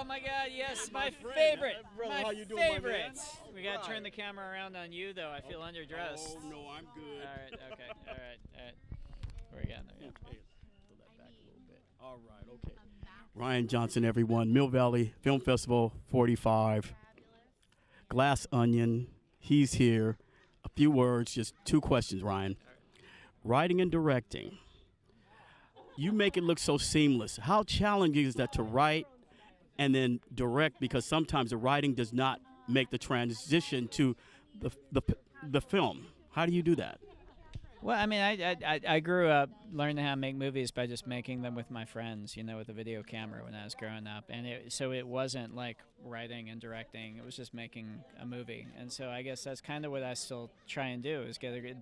my God, yes, my friend. favorite. Brother, My how you doing, my man? favorite. We got to turn the camera around on you, though. I feel underdressed. Oh, no, I'm good. All right, okay, all right. We're getting there. Okay, pull that back a little bit. All right, okay. Rian Johnson, everyone. Mill Valley Film Festival 45. Glass Onion, he's here. A few words, just two questions, Ryan. Writing and directing. You make it look so seamless. How challenging is that to write and then direct? Because sometimes the writing does not make the transition to the film. How do you do that? Well, I mean, I grew up learning how to make movies by just making them with my friends, with a video camera when I was growing up. And so it wasn't like writing and directing. It was just making a movie. And so I guess that's kind of what I still try and do is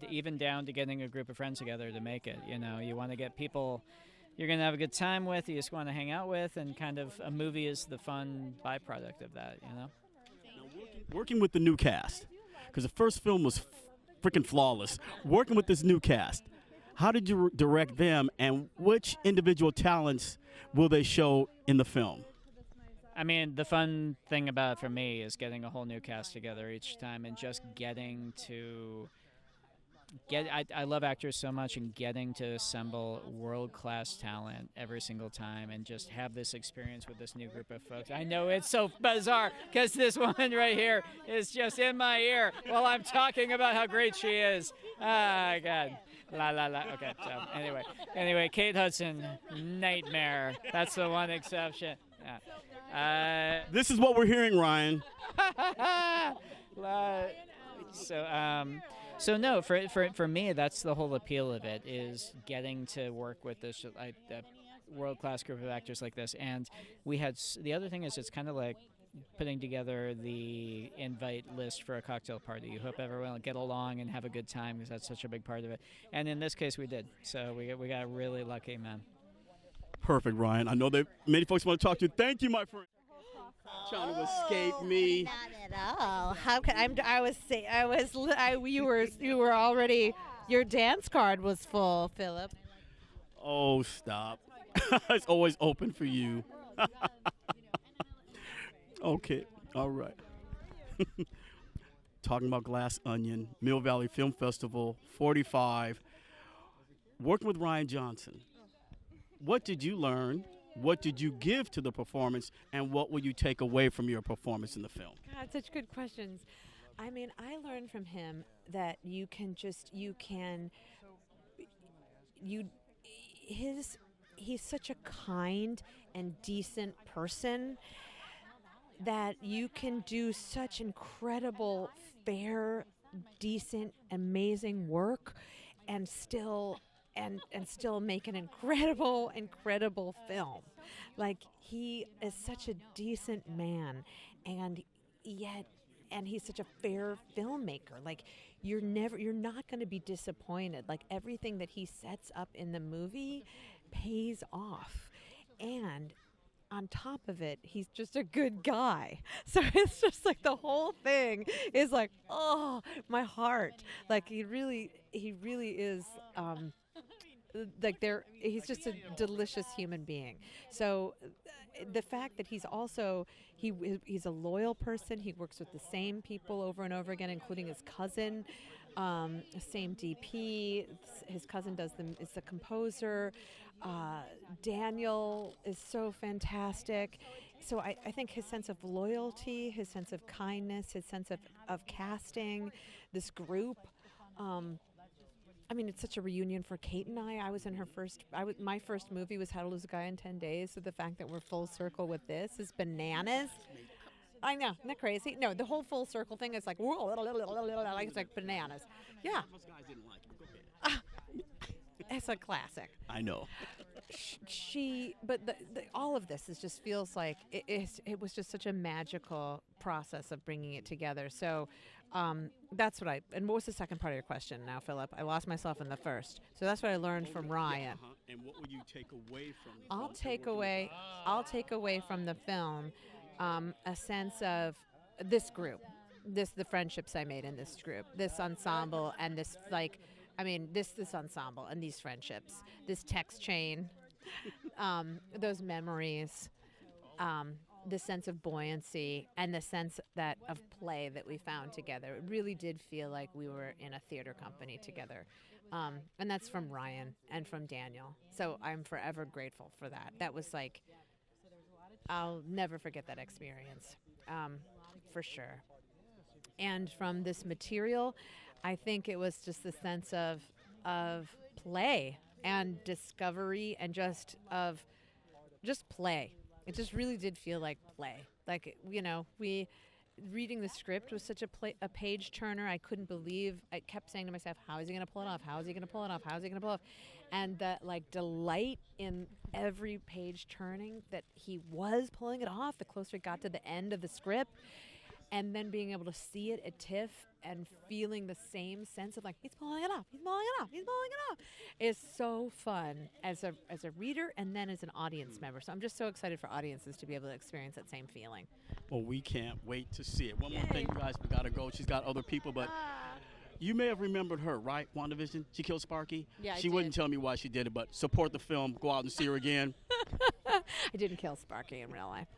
even down to getting a group of friends together to make it. You want to get people you're going to have a good time with, you just want to hang out with, and kind of a movie is the fun byproduct of that, Now, working with the new cast, because the first film was freaking flawless. Working with this new cast, how did you direct them, and which individual talents will they show in the film? I mean, the fun thing about it for me is getting a whole new cast together each time and just getting to I love actors so much, and getting to assemble world-class talent every single time and just have this experience with this new group of folks. I know it's so bizarre because this woman right here is just in my ear while I'm talking about how great she is. Ah, God. La, la, la. Okay, so anyway, Kate Hudson, nightmare. That's the one exception. Yeah. This is what we're hearing, Ryan. So no, for me, that's the whole appeal of it, is getting to work with this world-class group of actors like this. And we had the other thing is it's kind of like putting together the invite list for a cocktail party. You hope everyone will get along and have a good time because that's such a big part of it. And in this case, we did. So we got really lucky, man. Perfect, Ryan. I know that many folks want to talk to you. Thank you, my friend. Trying to escape me. Not at all. How could you were already, your dance card was full, Phillip. Oh, stop. It's always open for you. Okay, all right. Talking about Glass Onion, Mill Valley Film Festival 45. Working with Rian Johnson. What did you learn? What did you give to the performance, and what will you take away from your performance in the film? God, such good questions. I mean, I learned from him that he's such a kind and decent person that you can do such incredible, fair, decent, amazing work and still make an incredible film. Like, he is such a decent man, and he's such a fair filmmaker. Like, you're not going to be disappointed. Like, everything that he sets up in the movie pays off. And on top of it, he's just a good guy. So it's just like the whole thing is like, oh, my heart. Like, he really is he's just a delicious human being. So the fact that he's also he's a loyal person. He works with the same people over and over again, including his cousin, same DP. His cousin is the composer. Daniel is so fantastic. So I think his sense of loyalty, his sense of kindness, his sense of casting this group. I mean, it's such a reunion for Kate and I. I was in her first. My first movie was How to Lose a Guy in 10 Days. So the fact that we're full circle with this is bananas. I know, isn't that crazy? No, the whole full circle thing is like, it's like bananas. Yeah. It's a classic. I know. But all of this just feels like it was just such a magical process of bringing it together. So that's what and what was the second part of your question now, Phillip? I lost myself in the first. So that's what I learned from Ryan. Yeah, And what will you take away from the I'll film? I'll take away from the film a sense of this group, the friendships I made in this group, this ensemble, and this this ensemble and these friendships, this text chain, those memories, the sense of buoyancy and the sense that of play that we found together. It really did feel like we were in a theater company together. And that's from Ryan and from Daniel. So I'm forever grateful for that. That was like, I'll never forget that experience, for sure. And from this material, I think it was just the sense of play and discovery and just play. It just really did feel like play. Like, reading the script was such a page turner. I couldn't believe, I kept saying to myself, how is he going to pull it off? How is he going to pull it off? How is he going to pull it off? And that delight in every page turning that he was pulling it off, the closer it got to the end of the script. And then being able to see it at TIFF and feeling the same sense of he's pulling it off, he's pulling it off, he's pulling it off, is so fun as a reader and then as an audience member. So I'm just so excited for audiences to be able to experience that same feeling. Well, we can't wait to see it. One more thing, you guys, we got to go. She's got other people, but you may have remembered her, right? WandaVision? She killed Sparky? Yeah, she wouldn't tell me why she did it, but support the film. Go out and see her again. I didn't kill Sparky in real life.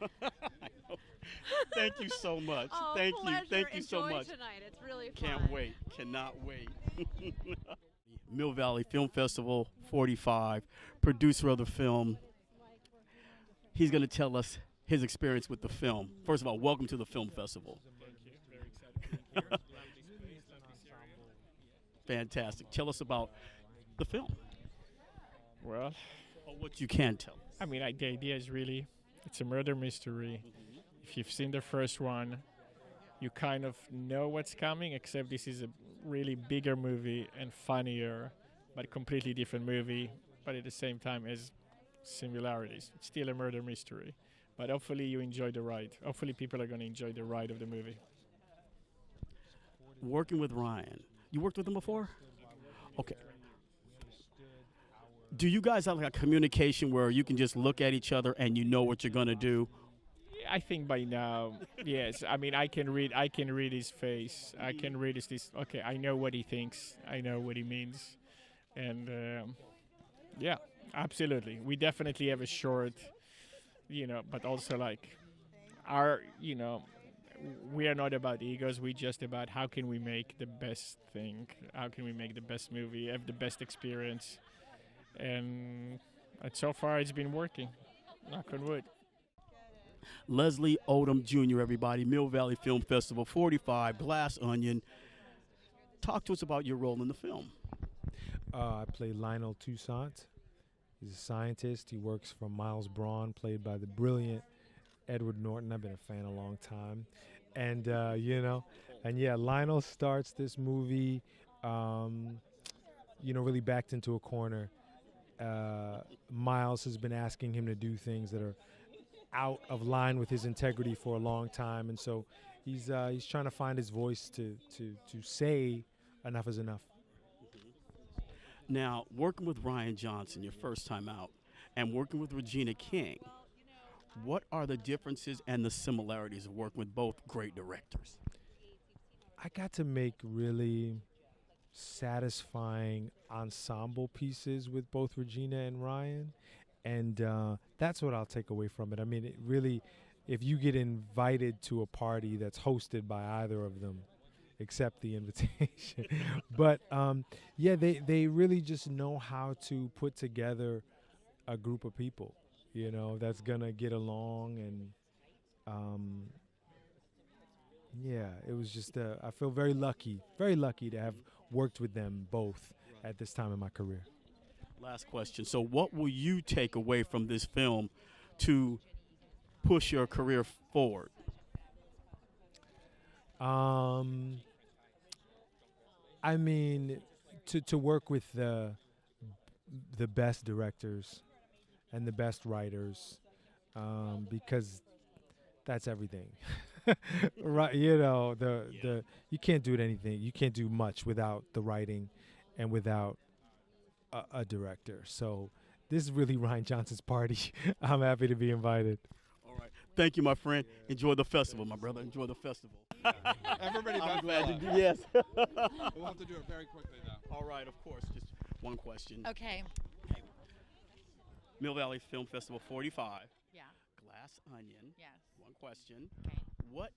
Thank you so much. Oh, Thank pleasure. you. Thank you so Enjoy much. Tonight. It's really fun. Can't wait. Cannot wait. Mill Valley Film Festival 45, producer of the film. He's going to tell us his experience with the film. First of all, welcome to the film festival. Thank you. Very excited to be here. Fantastic. Tell us about the film. Well, Or what you can tell us. I mean, the idea is really, it's a murder mystery. If you've seen the first one, you kind of know what's coming, except this is a really bigger movie and funnier, but completely different movie, but at the same time has similarities. It's still a murder mystery, but hopefully you enjoy the ride. Hopefully people are going to enjoy the ride of the movie. Working with Ryan. You worked with him before? Okay. Do you guys have a communication where you can just look at each other and you know what you're going to do? I think by now, yes. I mean, I can read his face. I can read his. Okay, I know what he thinks. I know what he means, and yeah, absolutely. We definitely have a short, but also we are not about egos. We're just about how can we make the best thing? How can we make the best movie? Have the best experience, and so far it's been working. Knock on wood. Leslie Odom Jr., everybody, Mill Valley Film Festival 45, Glass Onion. Talk to us about your role in the film. I play Lionel Toussaint. He's a scientist. He works for Miles Braun, played by the brilliant Edward Norton. I've been a fan a long time. And, Lionel starts this movie, really backed into a corner. Miles has been asking him to do things that are out of line with his integrity for a long time, and so he's trying to find his voice to say enough is enough. Now, working with Rian Johnson, your first time out, and working with Regina King, what are the differences and the similarities of working with both great directors? I got to make really satisfying ensemble pieces with both Regina and Ryan. And that's what I'll take away from it. I mean, it really, if you get invited to a party that's hosted by either of them, accept the invitation. But, they really just know how to put together a group of people, that's going to get along. And, it was just, I feel very lucky to have worked with them both at this time in my career. Last question. So what will you take away from this film to push your career forward? I mean, to work with the best directors and the best writers, because that's everything. Right, the you can't do anything. You can't do much without the writing and without a director. So this is really Rian Johnson's party. I'm happy to be invited. All right. Thank you, my friend. Enjoy the festival, my brother. Enjoy the festival. Everybody I'm back glad live. you did. Yes. We'll have to do it very quickly now. All right, of course. Just one question. Okay. Mill Valley Film Festival 45. Yeah. Glass Onion. Yes. question. Okay. What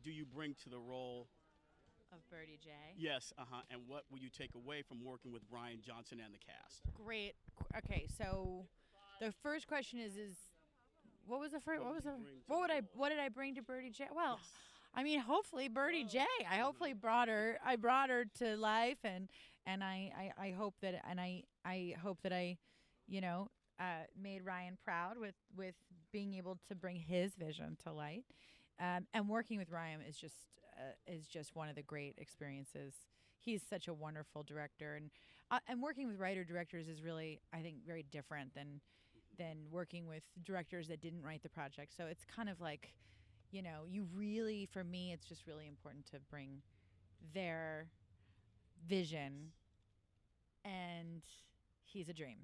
do you bring to the role? Of Birdie J. Yes, and what will you take away from working with Rian Johnson and the cast? Great. Okay, so the first question is what was the first? What did I bring to Birdie J? Well, Yes. I mean, hopefully Birdie J. I hopefully brought her to life, and I hope that I made Ryan proud with being able to bring his vision to light. And working with Ryan is just one of the great experiences. He's such a wonderful director, and working with writer directors is really, I think, very different than working with directors that didn't write the project. So it's kind of like, for me, it's just really important to bring their vision, and he's a dream.